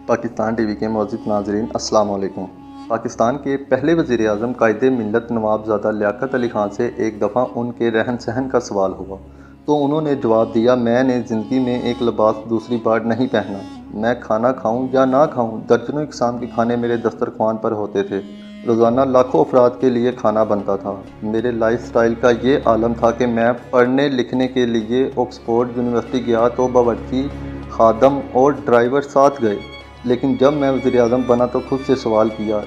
Pakistan T V کے معزز ناظرین السلام علیکم۔ پاکستان کے پہلے وزیر اعظم قائد ملت نوابزادہ لیاقت علی خان سے ایک دفعہ ان کے رہن سہن کا سوال ہوا تو انہوں نے جواب دیا، میں نے زندگی میں ایک لباس دوسری بار نہیں پہنا۔ میں کھانا کھاؤں یا نہ کھاؤں، درجنوں اقسام کے کھانے میرے دسترخوان پر ہوتے تھے۔ روزانہ لاکھوں افراد کے لیے کھانا بنتا تھا۔ میرے لائف سٹائل کا یہ عالم تھا کہ میں پڑھنے لکھنے کے لیے آکسفورڈ یونیورسٹی گیا تو باورچی خادم اور ڈرائیور ساتھ گئے، لیکن جب میں وزیر اعظم بنا تو خود سے سوال کیا،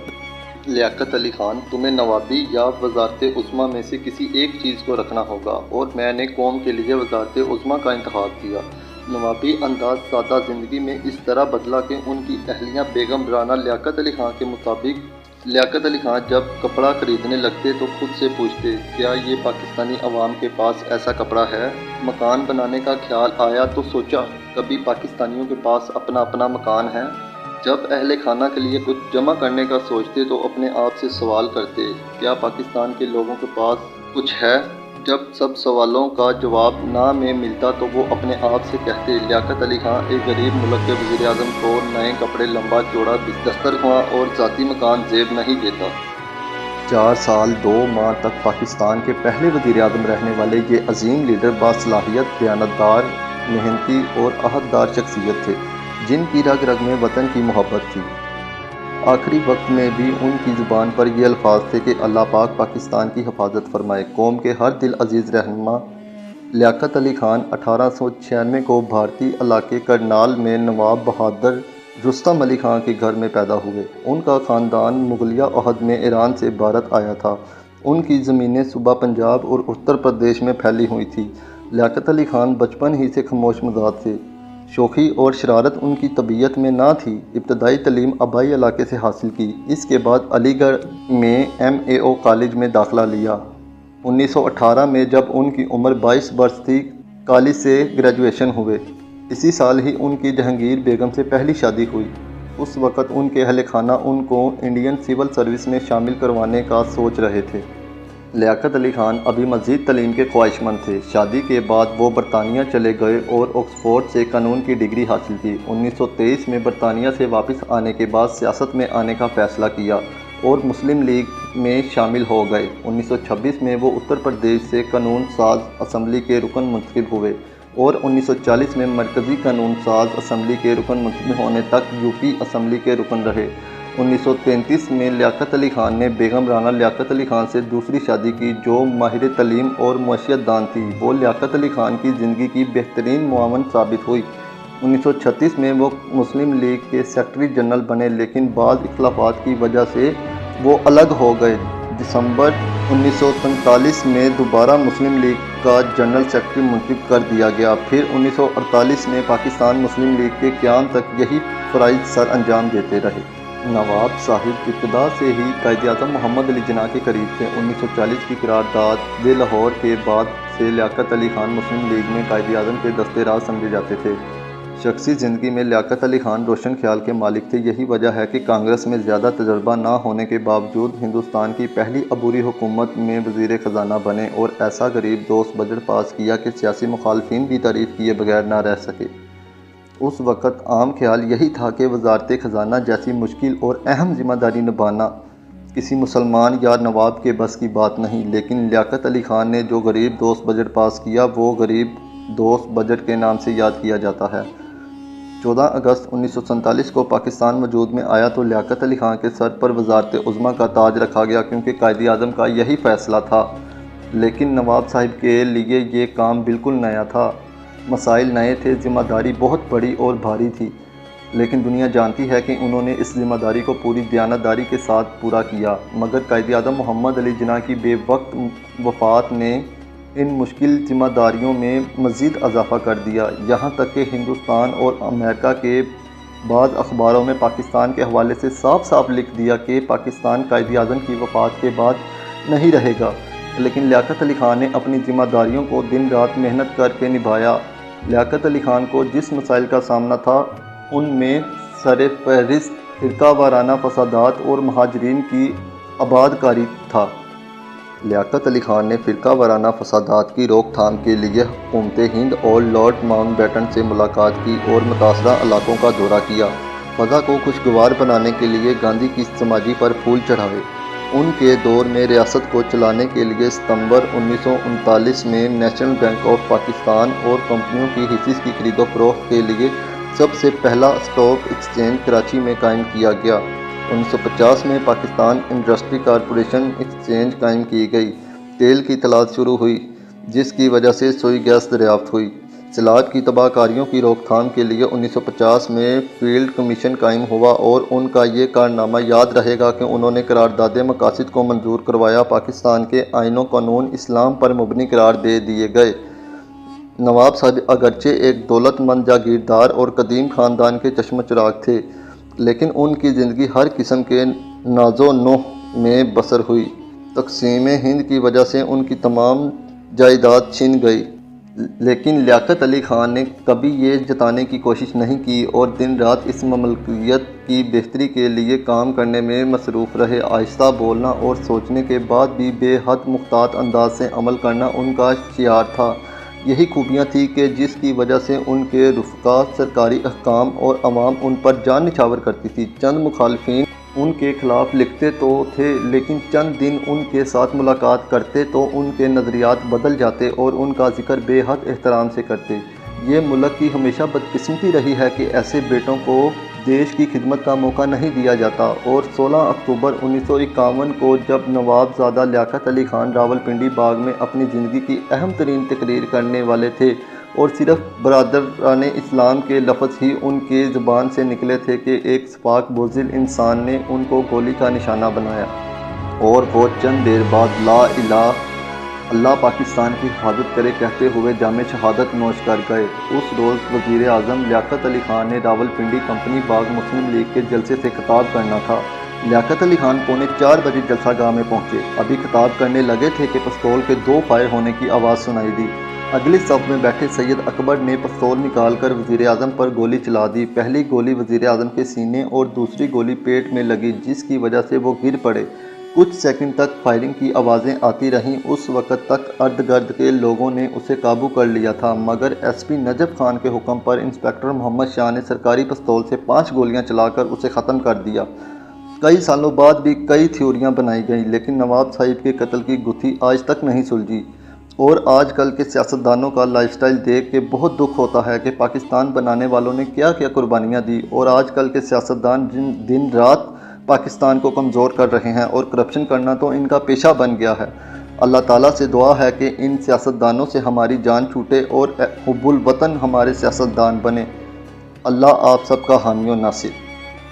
لیاقت علی خان، تمہیں نوابی یا وزارت عظمیٰ میں سے کسی ایک چیز کو رکھنا ہوگا، اور میں نے قوم کے لیے وزارت عظمیٰ کا انتخاب کیا۔ نوابی انداز سادہ زندگی میں اس طرح بدلا کہ ان کی اہلیہ بیگم رانا لیاقت علی خان کے مطابق لیاقت علی خان جب کپڑا خریدنے لگتے تو خود سے پوچھتے، کیا یہ پاکستانی عوام کے پاس ایسا کپڑا ہے؟ مکان بنانے کا خیال آیا تو سوچا، کبھی پاکستانیوں کے پاس اپنا اپنا مکان ہے؟ جب اہل خانہ کے لیے کچھ جمع کرنے کا سوچتے تو اپنے آپ سے سوال کرتے، کیا پاکستان کے لوگوں کے پاس کچھ ہے؟ جب سب سوالوں کا جواب نہ میں ملتا تو وہ اپنے آپ سے کہتے، لیاقت علی خان ایک غریب ملک کے وزیر اعظم کو نئے کپڑے، لمبا چوڑا دسترخوان اور ذاتی مکان زیب نہیں دیتا۔ 4 سال 2 ماہ تک پاکستان کے پہلے وزیر اعظم رہنے والے یہ عظیم لیڈر باصلاحیت، دیانتدار، محنتی اور عہدیدار شخصیت تھے، جن کی رگ رگ میں وطن کی محبت تھی۔ آخری وقت میں بھی ان کی زبان پر یہ الفاظ تھے کہ اللہ پاک پاکستان کی حفاظت فرمائے۔ قوم کے ہر دل عزیز رہنما لیاقت علی خان 1896 کو بھارتی علاقے کرنال میں نواب بہادر رستم علی خان کے گھر میں پیدا ہوئے۔ ان کا خاندان مغلیہ عہد میں ایران سے بھارت آیا تھا۔ ان کی زمینیں صوبہ پنجاب اور اتر پردیش میں پھیلی ہوئی تھیں۔ لیاقت علی خان بچپن ہی سے خاموش مزاج تھے۔ شوخی اور شرارت ان کی طبیعت میں نہ تھی۔ ابتدائی تعلیم آبائی علاقے سے حاصل کی، اس کے بعد علی گڑھ میں MAO کالج میں داخلہ لیا۔ 1918 میں جب ان کی عمر 22 برس تھی، کالج سے گریجویشن ہوئے۔ اسی سال ہی ان کی جہانگیر بیگم سے پہلی شادی ہوئی۔ اس وقت ان کے اہل خانہ ان کو انڈین سول سروس میں شامل کروانے کا سوچ رہے تھے۔ لیاقت علی خان ابھی مزید تعلیم کے خواہش مند تھے۔ شادی کے بعد وہ برطانیہ چلے گئے اور آکسفورڈ سے قانون کی ڈگری حاصل کی۔ 1923 میں برطانیہ سے واپس آنے کے بعد سیاست میں آنے کا فیصلہ کیا اور مسلم لیگ میں شامل ہو گئے۔ 1926 میں وہ اتر پردیش سے قانون ساز اسمبلی کے رکن منتخب ہوئے اور 1940 میں مرکزی قانون ساز اسمبلی کے رکن منتخب ہونے تک UP اسمبلی کے رکن رہے۔ 1933 میں لیاقت علی خان نے بیگم رانا لیاقت علی خان سے دوسری شادی کی، جو ماہر تعلیم اور معیشت دان تھی۔ وہ لیاقت علی خان کی زندگی کی بہترین معاون ثابت ہوئی۔ 1936 میں وہ مسلم لیگ کے سیکرٹری جنرل بنے، لیکن بعض اختلافات کی وجہ سے وہ الگ ہو گئے۔ دسمبر 1943 میں دوبارہ مسلم لیگ کا جنرل سیکرٹری منتخب کر دیا گیا۔ پھر 1948 میں پاکستان مسلم لیگ کے قیام تک یہی فرائض سر انجام دیتے رہے۔ نواب صاحب ابتدا سے ہی قائد اعظم محمد علی جناح کے قریب تھے۔ 1940 کی قرارداد لاہور کے بعد سے لیاقت علی خان مسلم لیگ میں قائد اعظم کے دستے راز سمجھے جاتے تھے۔ شخصی زندگی میں لیاقت علی خان روشن خیال کے مالک تھے۔ یہی وجہ ہے کہ کانگریس میں زیادہ تجربہ نہ ہونے کے باوجود ہندوستان کی پہلی عبوری حکومت میں وزیر خزانہ بنے اور ایسا غریب دوست بجٹ پاس کیا کہ سیاسی مخالفین بھی تعریف کیے بغیر نہ رہ سکے۔ اس وقت عام خیال یہی تھا کہ وزارت خزانہ جیسی مشکل اور اہم ذمہ داری نبھانا کسی مسلمان یا نواب کے بس کی بات نہیں، لیکن لیاقت علی خان نے جو غریب دوست بجٹ پاس کیا وہ غریب دوست بجٹ کے نام سے یاد کیا جاتا ہے۔ 14 اگست 1947 کو پاکستان وجود میں آیا تو لیاقت علی خان کے سر پر وزارت عظمیٰ کا تاج رکھا گیا، کیونکہ قائد اعظم کا یہی فیصلہ تھا۔ لیکن نواب صاحب کے لیے یہ کام بالکل نیا تھا۔ مسائل نئے تھے، ذمہ داری بہت بڑی اور بھاری تھی، لیکن دنیا جانتی ہے کہ انہوں نے اس ذمہ داری کو پوری دیانتداری کے ساتھ پورا کیا۔ مگر قائد اعظم محمد علی جناح کی بے وقت وفات نے ان مشکل ذمہ داریوں میں مزید اضافہ کر دیا، یہاں تک کہ ہندوستان اور امریکہ کے بعض اخباروں میں پاکستان کے حوالے سے صاف صاف لکھ دیا کہ پاکستان قائد اعظم کی وفات کے بعد نہیں رہے گا۔ لیکن لیاقت علی خان نے اپنی ذمہ داریوں کو دن رات محنت کر کے نبھایا۔ لیاقت علی خان کو جس مسائل کا سامنا تھا ان میں سر فہرست فرقہ وارانہ فسادات اور مہاجرین کی آباد کاری تھا۔ لیاقت علی خان نے فرقہ وارانہ فسادات کی روک تھام کے لیے حکومت ہند اور لارڈ ماؤنٹ بیٹن سے ملاقات کی اور متاثرہ علاقوں کا دورہ کیا۔ فضا کو خوشگوار بنانے کے لیے گاندھی کی سماجی پر پھول چڑھائے۔ ان کے دور میں ریاست کو چلانے کے لیے ستمبر 1939 میں نیشنل بینک آف پاکستان اور کمپنیوں کی حصص کی خرید و فروخت کے لیے سب سے پہلا اسٹاک ایکسچینج کراچی میں قائم کیا گیا۔ 1950 میں پاکستان انڈسٹری کارپوریشن ایکسچینج قائم کی گئی۔ تیل کی اطلاعات شروع ہوئی، جس کی وجہ سے سوئی گیس دریافت ہوئی۔ سیلاب کی تباہ کاریوں کی روک تھام کے لیے 1950 میں فیلڈ کمیشن قائم ہوا اور ان کا یہ کارنامہ یاد رہے گا کہ انہوں نے قرارداد مقاصد کو منظور کروایا۔ پاکستان کے آئین و قانون اسلام پر مبنی قرار دے دیے گئے۔ نواب صاحب اگرچہ ایک دولت مند جاگیردار اور قدیم خاندان کے چشم چراغ تھے، لیکن ان کی زندگی ہر قسم کے ناز و نوح میں بسر ہوئی۔ تقسیم ہند کی وجہ سے ان کی تمام جائیداد چھن گئی، لیکن لیاقت علی خان نے کبھی یہ جتانے کی کوشش نہیں کی اور دن رات اس مملکت کی بہتری کے لیے کام کرنے میں مصروف رہے۔ آہستہ بولنا اور سوچنے کے بعد بھی بے حد محتاط انداز سے عمل کرنا ان کا شعار تھا۔ یہی خوبیاں تھیں کہ جس کی وجہ سے ان کے رفقا، سرکاری احکام اور عوام ان پر جان نچھاور کرتی تھی۔ چند مخالفین ان کے خلاف لکھتے تو تھے، لیکن چند دن ان کے ساتھ ملاقات کرتے تو ان کے نظریات بدل جاتے اور ان کا ذکر بے حد احترام سے کرتے۔ یہ ملک کی ہمیشہ بدقسمتی رہی ہے کہ ایسے بیٹوں کو دیش کی خدمت کا موقع نہیں دیا جاتا، اور 16 اکتوبر 1951 کو جب نواب زادہ لیاقت علی خان راولپنڈی باغ میں اپنی زندگی کی اہم ترین تقریر کرنے والے تھے اور صرف برادران اسلام کے لفظ ہی ان کی زبان سے نکلے تھے کہ ایک سپاک بزدل انسان نے ان کو گولی کا نشانہ بنایا، اور وہ چند دیر بعد لا الہ اللہ پاکستان کی حفاظت کرے کہتے ہوئے جام شہادت نوش کر گئے۔ اس روز وزیر اعظم لیاقت علی خان نے راولپنڈی کمپنی باغ مسلم لیگ کے جلسے سے خطاب کرنا تھا۔ لیاقت علی خان 3:45 بجے جلسہ گاہ میں پہنچے۔ ابھی خطاب کرنے لگے تھے کہ پستول کے 2 فائر ہونے کی آواز سنائی دی۔ اگلی صف میں بیٹھے سید اکبر نے پستول نکال کر وزیر اعظم پر گولی چلا دی۔ پہلی گولی وزیر اعظم کے سینے اور دوسری گولی پیٹ میں لگی، جس کی وجہ سے وہ گر پڑے۔ کچھ سیکنڈ تک فائرنگ کی آوازیں آتی رہیں۔ اس وقت تک ارد گرد کے لوگوں نے اسے قابو کر لیا تھا، مگر ایس پی نجف خان کے حکم پر انسپکٹر محمد شاہ نے سرکاری پستول سے 5 گولیاں چلا کر اسے ختم کر دیا۔ کئی سالوں بعد بھی کئی تھیوریاں بنائی گئیں، لیکن نواب صاحب کے قتل کی گتھی آج تک نہیں سلجھی۔ اور آج کل کے سیاستدانوں کا لائف سٹائل دیکھ کے بہت دکھ ہوتا ہے کہ پاکستان بنانے والوں نے کیا کیا قربانیاں دی، اور آج کل کے سیاستدان دن رات پاکستان کو کمزور کر رہے ہیں، اور کرپشن کرنا تو ان کا پیشہ بن گیا ہے۔ اللہ تعالیٰ سے دعا ہے کہ ان سیاستدانوں سے ہماری جان چھوٹے اور حب الوطن ہمارے سیاستدان بنے۔ اللہ آپ سب کا حامی و ناصر۔